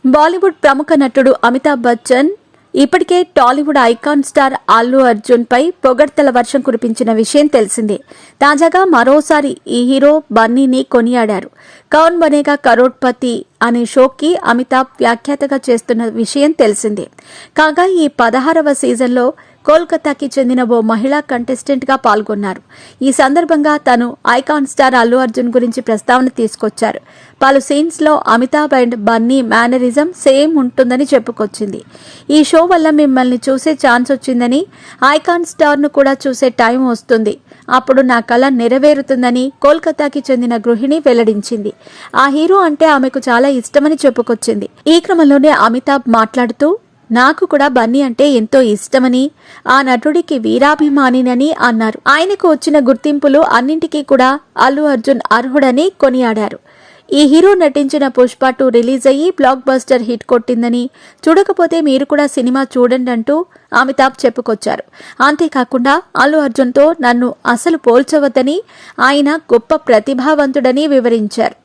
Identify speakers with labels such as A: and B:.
A: బాలీవుడ్ ప్రముఖ నటుడు అమితాబ్ బచ్చన్ ఇప్పటికే టాలీవుడ్ ఐకాన్ స్టార్ అల్లు అర్జున్ పై పొగడ్తల వర్షం కురిపించిన విషయం తెలిసిందే. తాజాగా మరోసారి ఈ హీరో బన్నీని కొనియాడారు. కౌన్ బనేగా కరోడ్పతి అనే షోకి అమితాబ్ వ్యాఖ్యాతగా చేస్తున్న విషయం తెలిసిందే. కాగా ఈ 16వ సీజన్లో కోల్కతాకి చెందిన ఓ మహిళా కంటెస్టెంట్ గా పాల్గొన్నారు. ఈ సందర్భంగా తను ఐకాన్ స్టార్ అల్లు అర్జున్ గురించి ప్రస్తావన తీసుకొచ్చారు. పలు సీన్స్ లో Amitabh and Bunny mannerism same ఉంటుందని చెప్పుకొచ్చింది. ఈ షో వల్ల మిమ్మల్ని చూసే ఛాన్స్ వచ్చిందని, ఐకాన్ స్టార్ ను కూడా చూసే టైం వస్తుంది, అప్పుడు నా కల నెరవేరుతుందని కోల్కతాకి చెందిన గృహిణి వెల్లడించింది. ఆ హీరో అంటే ఆమెకు చాలా ఇష్టమని చెప్పుకొచ్చింది. ఈ క్రమంలోనే అమితాబ్ మాట్లాడుతూ, నాకు కూడా బన్నీ అంటే ఎంతో ఇష్టమని, ఆ నటుడికి వీరాభిమానినని అన్నారు. ఆయనకు వచ్చిన గుర్తింపులు అన్నింటికీ కూడా అల్లు అర్జున్ అర్హుడని కొనియాడారు. ఈ హీరో నటించిన పుష్ప 2 రిలీజ్ అయ్యి బ్లాక్ బస్టర్ హిట్ కొట్టిందని, చూడకపోతే మీరు కూడా సినిమా చూడండి అంటూ అమితాబ్ చెప్పుకొచ్చారు. అంతేకాకుండా అల్లు అర్జున్తో నన్ను అసలు పోల్చవద్దని, ఆయన గొప్ప ప్రతిభావంతుడని వివరించారు.